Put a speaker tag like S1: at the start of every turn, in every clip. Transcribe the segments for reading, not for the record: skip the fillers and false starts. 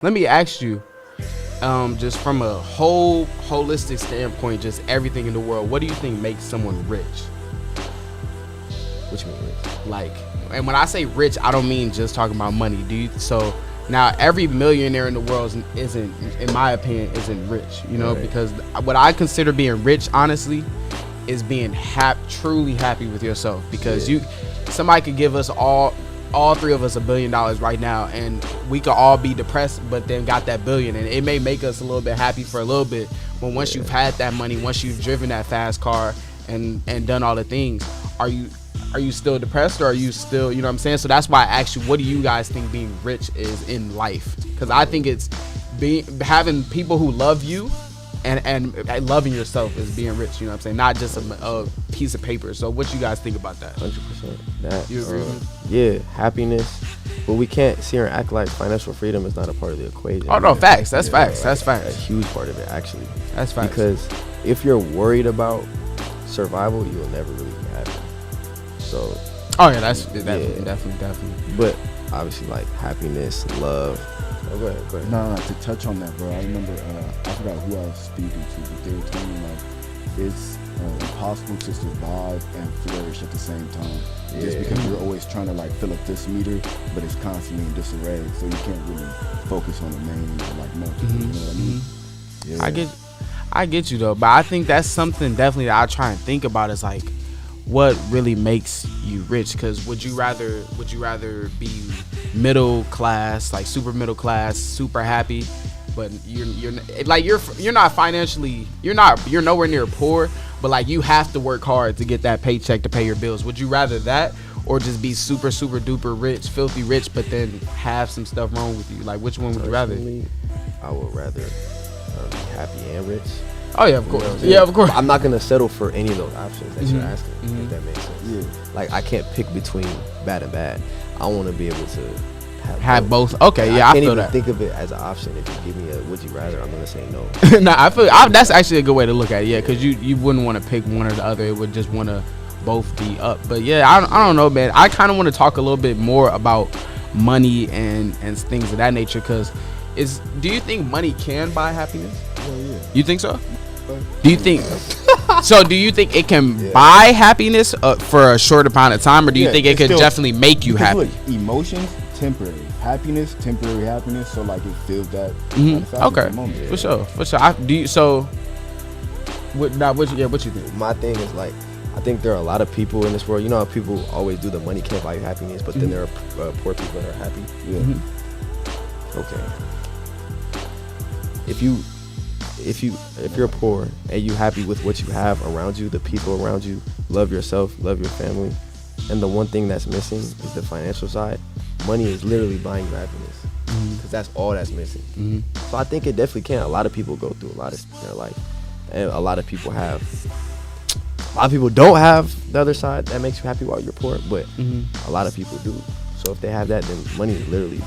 S1: Let me ask you, just from a whole holistic standpoint, just everything in the world, what do you think makes someone rich?
S2: What you mean rich?
S1: Like, and when I say rich, I don't mean just talking about money. So now every millionaire in the world isn't, in my opinion, isn't rich. You know,
S2: right.
S1: Because what I consider being rich, honestly, is being truly happy with yourself. Because somebody could give us all three of us $1 billion right now, and we could all be depressed, but then got that billion, and it may make us a little bit happy for a little bit. But once you've had that money, once you've driven that fast car and done all the things, are you still depressed, or are you still, you know what I'm saying? So that's why I asked you, what do you guys think being rich is in life? Because I think it's having people who love you and loving yourself is being rich, you know what I'm saying? Not just a piece of paper. So what you guys think about that?
S2: 100%. That
S1: You agree?
S2: Yeah, happiness. But we can't sit here and act like financial freedom is not a part of the equation.
S1: Oh no, facts. That's facts. That's
S2: A
S1: facts.
S2: huge part of it, actually.
S1: That's facts.
S2: Because if you're worried about survival, you'll never really be happy. So.
S1: Oh yeah, that's definitely.
S2: But obviously, like happiness, love. Oh, go ahead.
S3: No, to touch on that, bro. I remember, I forgot who I was speaking to, but they were telling me, like, it's impossible to survive and flourish at the same time. Just because you're always trying to, like, fill up this meter, but it's constantly in disarray, so you can't really focus on the main, like, multiple, you know what I mean? Yeah.
S1: I get you though, but I think that's something definitely that I try and think about is like, what really makes you rich? Because would you rather be middle class, like super middle class, super happy, but you're not financially, you're nowhere near poor, but like you have to work hard to get that paycheck to pay your bills? Would you rather that, or just be super duper rich, filthy rich, but then have some stuff wrong with you? Like, which one would you rather?
S2: I would rather be happy and rich.
S1: Oh yeah, of course. Yeah, of course.
S2: I'm not gonna settle for any of those options that you're asking. If that makes sense.
S3: Yeah.
S2: Like I can't pick between bad and bad. I want to be able to
S1: have both. Okay, yeah,
S2: I
S1: I
S2: can't
S1: feel
S2: even
S1: that.
S2: think of it as an option. If you give me a would you rather, I'm gonna say no.
S1: Nah, I feel that's actually a good way to look at it. Yeah, because you wouldn't want to pick one or the other. It would just want to both be up. But yeah, I don't know, man. I kind of want to talk a little bit more about money and things of that nature. Because do you think money can buy happiness?
S3: Yeah.
S1: You think so? Do you think so? Do you think it can buy happiness for a short amount of time, or do you think it could definitely make you happy?
S3: Look, emotions temporary, happiness temporary happiness. So like it feels that.
S1: Okay, for sure. What you think?
S2: My thing is like, I think there are a lot of people in this world. You know how people always do the money can't buy you happiness, but then there are poor people that are happy.
S3: Yeah.
S2: Okay. If you're poor and you happy with what you have around you, the people around you, love yourself, love your family, and the one thing that's missing is the financial side, money is literally buying you happiness, because that's all that's missing. So I think it definitely can. A lot of people go through a lot of in their life, and a lot of people don't have the other side that makes you happy while you're poor, but a lot of people do. So if they have that, then money is literally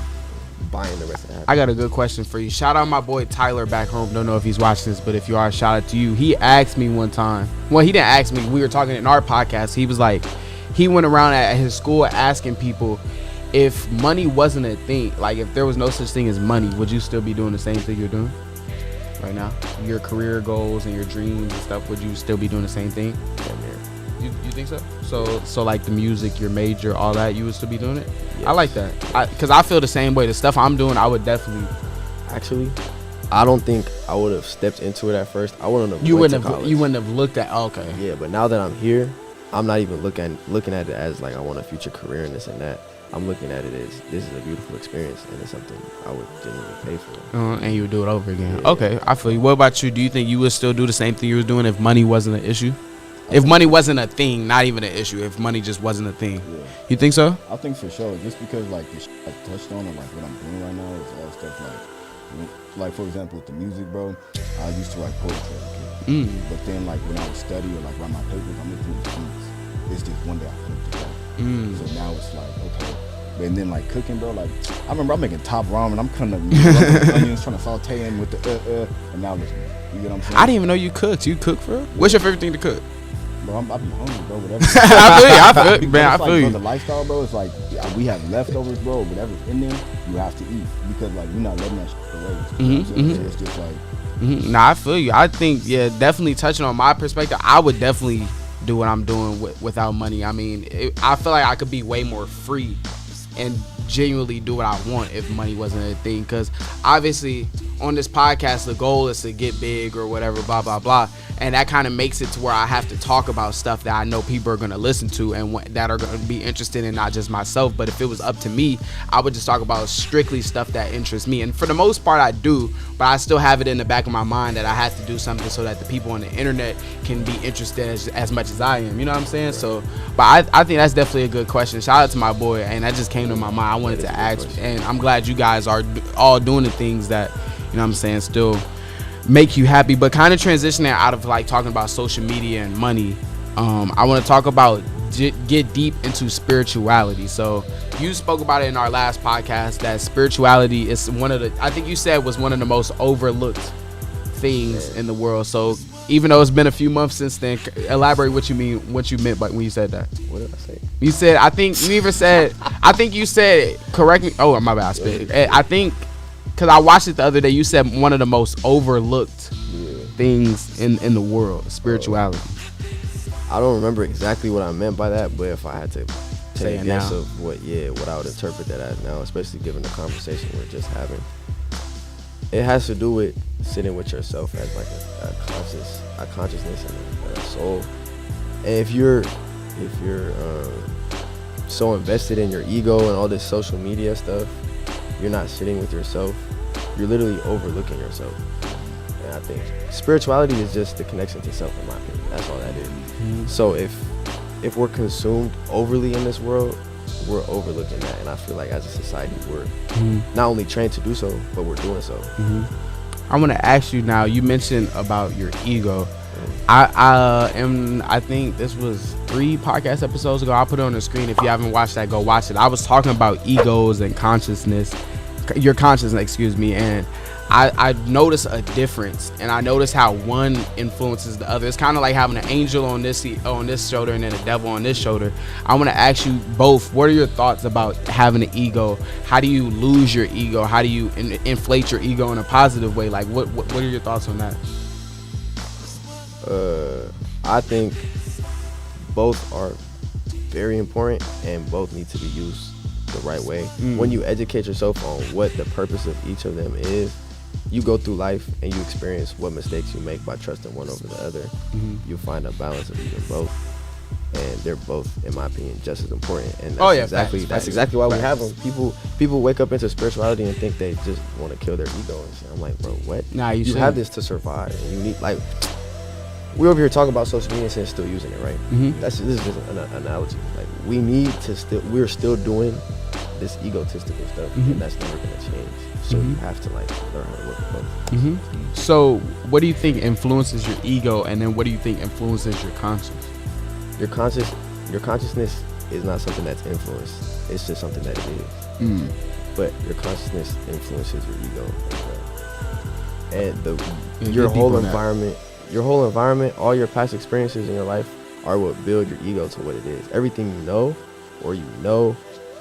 S2: buying the rest of the happiness.
S1: I got a good question for you. Shout out my boy Tyler back home. Don't know if he's watching this, but if you are, shout out to you. He asked me one time. Well, he didn't ask me. We were talking in our podcast. He was like, he went around at his school asking people if money wasn't a thing, like if there was no such thing as money, would you still be doing the same thing you're doing right now? Your career goals and your dreams and stuff, would you still be doing the same thing?
S2: Yeah, man.
S1: You think so? So like the music, your major, all that, you would still be doing it?
S2: Yes.
S1: I like that. Because I feel the same way. The stuff I'm doing, I would definitely.
S2: Actually, I don't think I would have stepped into it at first. I wouldn't have.
S1: You
S2: went to
S1: wouldn't have.
S2: college.
S1: You wouldn't have looked at. Okay.
S2: Yeah, but now that I'm here, I'm not even looking at it as like I want a future career and this and that. I'm looking at it as this is a beautiful experience and it's something I would genuinely pay for.
S1: And you would do it over again.
S2: Yeah.
S1: Okay, I feel you. What about you? Do you think you would still do the same thing you was doing if money wasn't an issue? If money wasn't a thing, not even an issue. If money just wasn't a thing, you think so?
S3: I think for sure. Just because like the I touched on and like what I'm doing right now is all stuff like for example with the music, bro. I used to write poetry as a kid, but then like when I would study or like write my papers, I'm looking at beats. It's just one day I put it together. So now it's like okay. And then like cooking, bro. Like I remember I'm making top ramen. I'm cutting up onions, trying to saute in with the and now listen. You get what I'm saying?
S1: I didn't even know you cooked. You cook for real? What's your favorite thing to cook?
S3: Bro, I be hungry, bro. Whatever.
S1: I feel you, man. I
S3: like,
S1: feel
S3: bro,
S1: you.
S3: the lifestyle, bro, is like we have leftovers, bro. Whatever's in there, you have to eat because like we're not letting that shit away. You know what I'm saying? So it's just like.
S1: Nah, I feel you. I think definitely touching on my perspective, I would definitely do what I'm doing without money. I mean, I feel like I could be way more free and genuinely do what I want if money wasn't a thing. Because obviously on this podcast, the goal is to get big or whatever, blah, blah, blah. And that kind of makes it to where I have to talk about stuff that I know people are going to listen to and that are going to be interested in, not just myself. But if it was up to me, I would just talk about strictly stuff that interests me. And for the most part, I do. But I still have it in the back of my mind that I have to do something so that the people on the internet can be interested as much as I am. You know what I'm saying? Right. So, but I think that's definitely a good question. Shout out to my boy. And that just came to my mind. I wanted to ask. And I'm glad you guys are all doing the things that, you know what I'm saying, still make you happy. But kind of transitioning out of like talking about social media and money, I want to talk about get deep into spirituality. So you spoke about it in our last podcast that spirituality is I think you said was one of the most overlooked things in the world. So even though it's been a few months since then, elaborate what you meant by when you said that.
S2: What did I say?
S1: You said, I think you even said, I think you said, correct me. Oh, my bad. I spit. I think, because I watched it the other day, you said one of the most overlooked things in the world, spirituality.
S2: I don't remember exactly what I meant by that, but if I had to take a guess
S1: now
S2: of what I would interpret that as now, especially given the conversation we're just having, it has to do with sitting with yourself as like a consciousness and a soul. And if you're so invested in your ego and all this social media stuff, you're not sitting with yourself. You're literally overlooking yourself. And I think spirituality is just the connection to self, in my opinion. That's all that is. Mm-hmm. So if we're consumed overly in this world, we're overlooking that. And I feel like as a society, we're not only trained to do so, but we're doing so.
S1: I want to ask you now, you mentioned about your ego. I think this was 3 podcast episodes ago. I'll put it on the screen. If you haven't watched that, go watch it. I was talking about egos and consciousness, your consciousness, excuse me, and I noticed a difference, and I noticed how one influences the other. It's kind of like having an angel on this shoulder and then a devil on this shoulder. I want to ask you both, what are your thoughts about having an ego? How do you lose your ego? How do you inflate your ego in a positive way? Like, what are your thoughts on that?
S2: I think both are very important and both need to be used the right way. When you educate yourself on what the purpose of each of them is, you go through life and you experience what mistakes you make by trusting one over the other. You find a balance of using both, and they're both, in my opinion, just as important. And that's exactly why we have them. People wake up into spirituality and think they just want to kill their ego and shit. I'm like, bro, what?
S1: Nah,
S2: you have this to survive, and you need, like, we're over here talking about social media and still using it, right? This is just an analogy. Like, we're still doing this egotistical stuff, and that's never gonna change. So you have to like learn how to work with both.
S1: So what do you think influences your ego, and then what do you think influences your conscience?
S2: Your consciousness is not something that's influenced. It's just something that it is. But your consciousness influences your ego, and your whole environment, all your past experiences in your life are what build your ego to what it is. Everything you know, or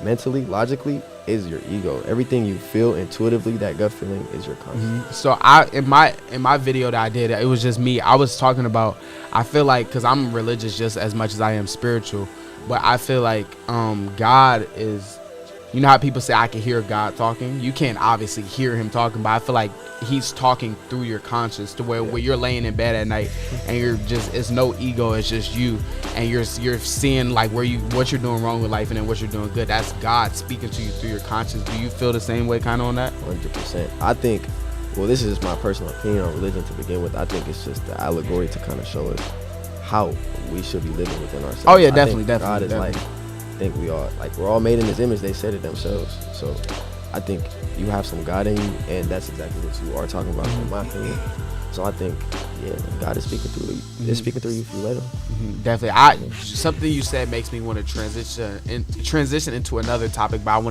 S2: mentally, logically, is your ego. Everything you feel intuitively, that gut feeling, is your consciousness.
S1: So in my video that I did, it was just me. I was talking about, I feel like, because I'm religious just as much as I am spiritual, but I feel like God is, you know how people say I can hear God talking? You can't obviously hear him talking, but I feel like he's talking through your conscience to where you're laying in bed at night and you're just, it's no ego, it's just you, and you're seeing like what you're doing wrong with life and then what you're doing good. That's God speaking to you through your conscience. Do you feel the same way kind of on that?
S2: 100%. I think, well, this is just my personal opinion on religion to begin with. I think it's just the allegory to kind of show us how we should be living within ourselves.
S1: Oh yeah, definitely.
S2: God is like, I think we're all made in his image. They said it themselves. So I think you have some God in you, and that's exactly what you are talking about, in my opinion. So I think, God is speaking through you. It's speaking through you if you let him.
S1: Definitely. Something you said makes me want to transition into another topic, but I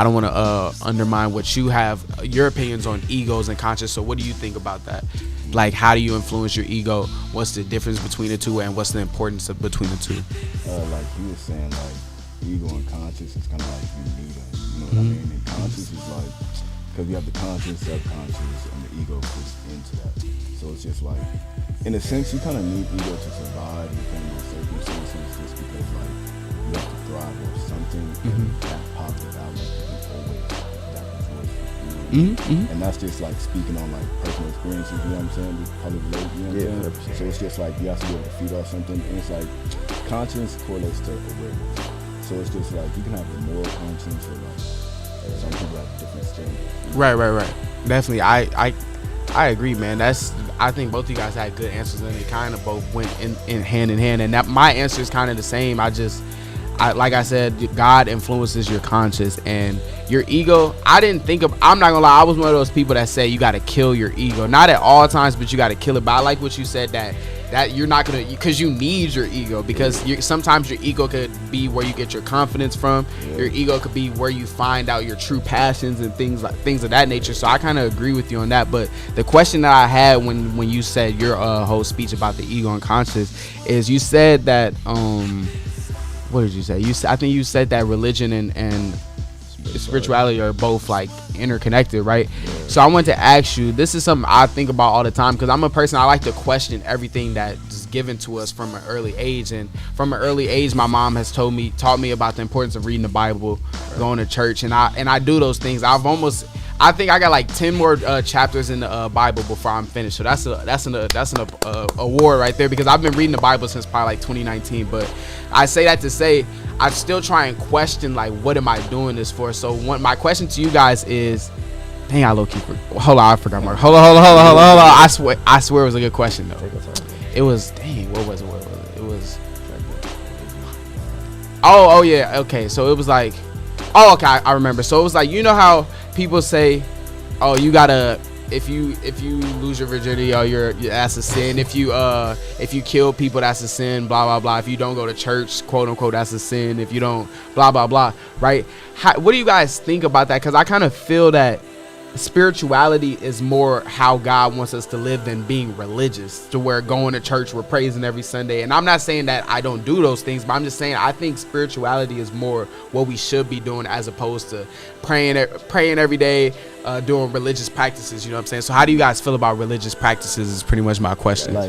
S1: don't want to undermine what you have, your opinions on egos and conscience. So what do you think about that? Like, how do you influence your ego? What's the difference between the two, and what's the importance between the two?
S3: Like you were saying, like, ego and conscious is kind of like you need them. You know what I mean? And conscious is like, because you have the conscious, subconscious, and the ego fits into that. So it's just like, in a sense, you kind of need ego to survive in kind of circumstances, just because like you have to thrive off something, and that positive outlook is always that rejoicing. And that's just like speaking on like personal experiences. You know what I'm saying? We probably relate. You know what I'm saying? So it's just like you have to be able to feed off something, and it's like conscience correlates to awareness. So it's just like you can have the moral conscience, or like some people have different standards.
S1: Right. Definitely. I agree, man. I think both of you guys had good answers, and they kind of both went in hand, and that my answer is kind of the same. Like I said, God influences your conscience and your ego. I'm not gonna lie, I was one of those people that say you gotta kill your ego. Not at all times, but you gotta kill it. But I like what you said, that you're not gonna, because you need your ego, because sometimes your ego could be where you get your confidence from. Your ego could be where you find out your true passions and things of that nature. So I kind of agree with you on that. But the question that I had when you said your whole speech about the ego and conscience is, you said that what did you say? I think you said that religion and spirituality are both like interconnected, right? So I wanted to ask you, this is something I think about all the time, because I'm a person, I like to question everything that's given to us from an early age. And from an early age, my mom has taught me about the importance of reading the Bible, going to church, and I do those things. I think I got like 10 more chapters in the Bible before I'm finished. So that's an award right there, because I've been reading the Bible since probably like 2019. But I say that to say I still try and question, like, what am I doing this for? So my question to you guys is, dang, I low-key hold on, I forgot Mark. Hold on. I swear it was a good question though. It was, dang, what was it? It was, oh yeah, okay. So it was like, okay, I remember. So it was like, you know how people say, oh, you gotta, if you lose your virginity, oh, that's a sin. If you kill people, that's a sin. Blah blah blah. If you don't go to church, quote unquote, that's a sin. If you don't, blah blah blah. Right? What do you guys think about that? Because I kind of feel that spirituality is more how God wants us to live than being religious, to where going to church, we're praising every Sunday. And I'm not saying that I don't do those things, but I'm just saying I think spirituality is more what we should be doing, as opposed to praying every day, doing religious practices. You know what I'm saying? So how do you guys feel about religious practices is pretty much my question.